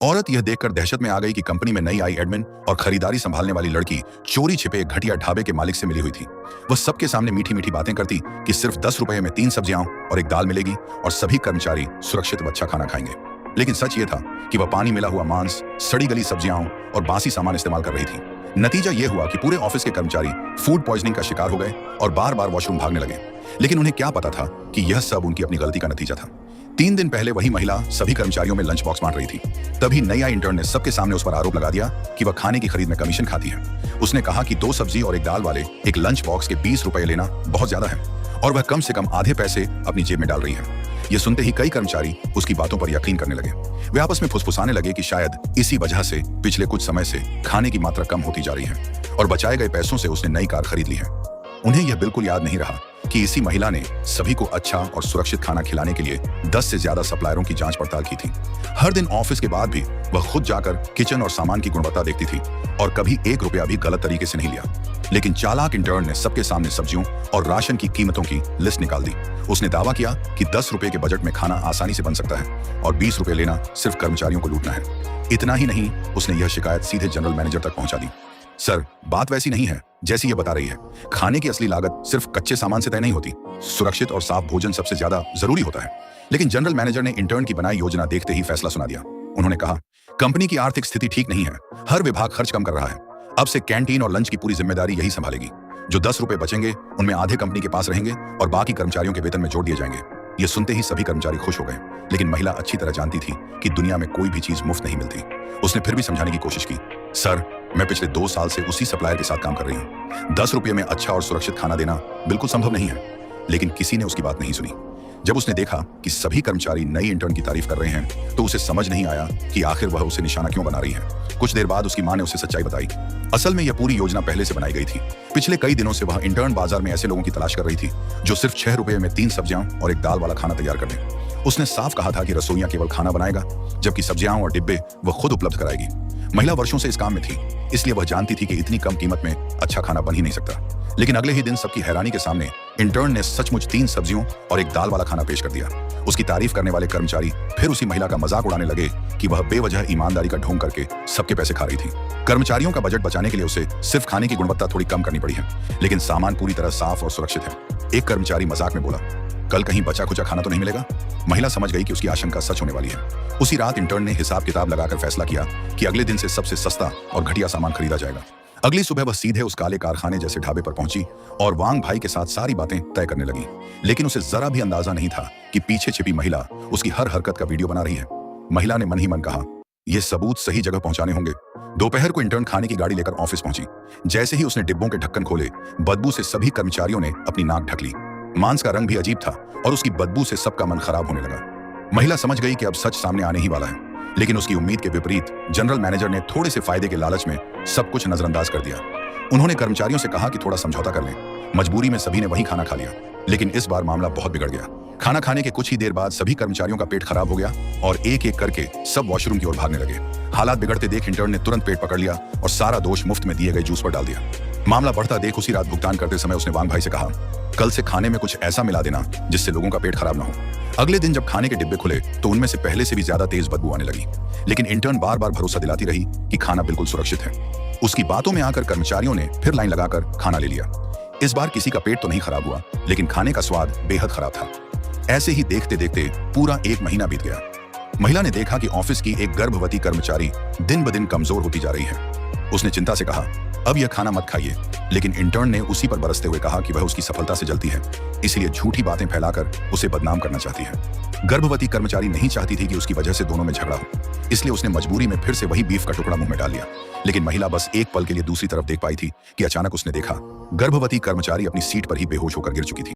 औरत यह देखकर दहशत में आ गई कि कंपनी में नई आई एडमिन और खरीदारी संभालने वाली लड़की चोरी छिपे एक घटिया ढाबे के मालिक से मिली हुई थी। वह सबके सामने मीठी मीठी बातें करती कि सिर्फ 10 रुपए में 3 सब्जियां और एक दाल मिलेगी और सभी कर्मचारी सुरक्षित व अच्छा खाना खाएंगे। लेकिन सच ये था कि वह पानी मिला हुआ मांस, सड़ी गली सब्जियां और बासी सामान इस्तेमाल कर रही थी। नतीजा यह हुआ कि पूरे ऑफिस के कर्मचारी फूड पॉइजनिंग का शिकार हो गए और बार बार वॉशरूम भागने लगे। लेकिन उन्हें क्या पता था कि यह सब उनकी अपनी गलती का नतीजा था। 3 दिन पहले वही महिला सभी कर्मचारियों में लंच बॉक्स बांट रही थी। तभी नई आई इंटर्न ने सबके सामने उस पर आरोप लगा दिया कि वह खाने की खरीद में कमीशन खाती है। उसने कहा कि 2 सब्जी और एक दाल वाले एक लंच बॉक्स के 20 रुपए लेना बहुत ज्यादा है और वह कम से कम आधे पैसे अपनी जेब में डाल रही है। यह सुनते ही कई कर्मचारी उसकी बातों पर यकीन करने लगे। वे आपस में फुसफुसाने लगे कि शायद इसी वजह से पिछले कुछ समय से खाने की मात्रा कम होती जा रही है और बचाए गए पैसों से उसने नई कार खरीद ली है। उन्हें यह बिल्कुल याद नहीं रहा कि इसी महिला ने सभी को अच्छा और सुरक्षित खाना खिलाने के लिए 10 से ज्यादा सप्लायरों की जांच पड़ताल की थी। हर दिन ऑफिस के बाद भी वह खुद जाकर किचन और सामान की गुणवत्ता देखती थी और कभी 1 रुपया भी गलत तरीके से नहीं लिया। लेकिन चालाक इंटर्न ने सबके सामने सब्जियों और राशन की कीमतों की लिस्ट निकाल दी। उसने दावा किया कि 10 रुपए के बजट में खाना आसानी से बन सकता है और 20 रुपए लेना सिर्फ कर्मचारियों को लूटना है। इतना ही नहीं, उसने यह शिकायत सीधे जनरल मैनेजर तक पहुंचा दी। सर, बात वैसी नहीं है जैसी ये बता रही है। खाने की असली लागत सिर्फ कच्चे सामान से तय नहीं होती। सुरक्षित और साफ भोजन सबसे ज्यादा जरूरी होता है। लेकिन जनरल मैनेजर ने इंटर्न की बनाई योजना देखते ही फैसला सुना दिया। उन्होंने कहा, कंपनी की आर्थिक स्थिति ठीक नहीं है, हर विभाग खर्च कम कर रहा है। अब से कैंटीन और लंच की पूरी जिम्मेदारी यही संभालेगी। जो 10 रुपए बचेंगे उनमें आधे कंपनी के पास रहेंगे और बाकी कर्मचारियों के वेतन में जोड़ दिए जाएंगे। ये सुनते ही सभी कर्मचारी खुश हो गए। लेकिन महिला अच्छी तरह जानती थी कि दुनिया में कोई भी चीज मुफ्त नहीं मिलती। उसने फिर भी समझाने की कोशिश की, सर, मैं पिछले 2 साल से उसी सप्लायर के साथ काम कर रही हूँ। 10 रुपये में अच्छा और सुरक्षित खाना देना बिल्कुल संभव नहीं है। लेकिन किसी ने उसकी बात नहीं सुनी। जब उसने देखा कि सभी कर्मचारी नई इंटर्न की तारीफ कर रहे हैं तो उसे समझ नहीं आया कि आखिर वह उसे निशाना क्यों बना रही है। कुछ देर बाद उसकी मां ने उसे सच्चाई बताई। असल में यह पूरी योजना पहले से बनाई गई थी। पिछले कई दिनों से वह इंटर्न बाजार में ऐसे लोगों की तलाश कर रही थी जो सिर्फ 6 रुपये में 3 सब्जियां और एक दाल वाला खाना तैयार कर दें। उसने साफ कहा था कि रसोइया केवल खाना बनाएगा, जबकि सब्जियां और डिब्बे वह खुद उपलब्ध कराएगी। महिला वर्षों से इस काम में थी, इसलिए वह जानती थी कि इतनी कम कीमत में अच्छा खाना बन ही नहीं सकता। लेकिन अगले ही दिन सबकी हैरानी के सामने इंटर्न ने सचमुच 3 सब्जियों और एक दाल वाला खाना पेश कर दिया। उसकी तारीफ करने वाले कर्मचारी फिर उसी महिला का मजाक उड़ाने लगे कि वह बेवजह ईमानदारी का ढोंग करके सबके पैसे खा रही थी। कर्मचारियों का बजट बचाने के लिए उसे सिर्फ खाने की गुणवत्ता थोड़ी कम करनी पड़ी है, लेकिन सामान पूरी तरह साफ और सुरक्षित है। एक कर्मचारी मजाक में बोला, कल कहीं बचा खुचा खाना तो नहीं मिलेगा? महिला समझ गई कि उसकी आशंका सच होने वाली है। उसी रात इंटर्न ने हिसाब किताब लगाकर फैसला किया कि अगले दिन से सबसे सस्ता और घटिया सामान खरीदा जाएगा। अगली सुबह वह सीधे उस काले कारखाने जैसे ढाबे पर पहुंची और वांग भाई के साथ सारी बातें तय करने लगी। लेकिन उसे जरा भी अंदाजा नहीं था कि पीछे छिपी महिला उसकी हर हरकत का वीडियो बना रही है। महिला ने मन ही मन कहा, ये सबूत सही जगह पहुंचाने होंगे। दोपहर को इंटर्न खाने की गाड़ी लेकर ऑफिस पहुंची। जैसे ही उसने डिब्बों के ढक्कन खोले, बदबू से सभी कर्मचारियों ने अपनी नाक ढक ली। मांस का रंग भी अजीब था और उसकी बदबू से सबका मन खराब होने लगा। महिला समझ गई कि अब सच सामने आने ही वाला है। लेकिन उसकी उम्मीद के विपरीत जनरल मैनेजर ने थोड़े से फायदे के लालच में सब कुछ नजरअंदाज कर दिया। उन्होंने कर्मचारियों से कहा कि थोड़ा समझौता कर लें। मजबूरी में सभी ने वही खाना खा लिया। लेकिन इस बार मामला बहुत बिगड़ गया। खाना खाने के कुछ ही देर बाद सभी कर्मचारियों का पेट खराब हो गया और एक एक करके सब वॉशरूम की ओर भागने लगे। हालात बिगड़ते देख इंटर्न ने तुरंत पेट पकड़ लिया और सारा दोष मुफ्त में दिए गए जूस पर डाल दिया। मामला बढ़ता देख उसी रात भुगतान करते समय उसने वांग भाई से कहा, कल से खाने में कुछ ऐसा मिला देना जिससे लोगों का पेट खराब ना हो। अगले दिन जब खाने के डिब्बे खुले तो उनमें से पहले से भी ज्यादा तेज बदबू आने लगी। लेकिन इंटर्न बार बार भरोसा दिलाती रही कि खाना बिल्कुल सुरक्षित है। उसकी बातों में आकर कर्मचारियों ने फिर लाइन लगाकर खाना ले लिया। इस बार किसी का पेट तो नहीं खराब हुआ, लेकिन खाने का स्वाद बेहद खराब था। ऐसे ही देखते देखते पूरा 1 महीना बीत गया। महिला ने देखा कि ऑफिस की एक गर्भवती कर्मचारी दिन ब दिन कमजोर होती जा रही है। उसने चिंता से कहा, अब यह खाना मत खाइए। लेकिन इंटर्न ने उसी पर बरसते हुए कहा कि वह उसकी सफलता से जलती है, इसलिए झूठी बातें फैलाकर उसे बदनाम करना चाहती है। गर्भवती कर्मचारी नहीं चाहती थी कि उसकी वजह से दोनों में झगड़ा हो, इसलिए उसने मजबूरी में फिर से वही बीफ का टुकड़ा मुंह में डाल लिया। लेकिन महिला बस एक पल के लिए दूसरी तरफ देख पाई थी कि अचानक उसने देखा गर्भवती कर्मचारी अपनी सीट पर ही बेहोश होकर गिर चुकी थी।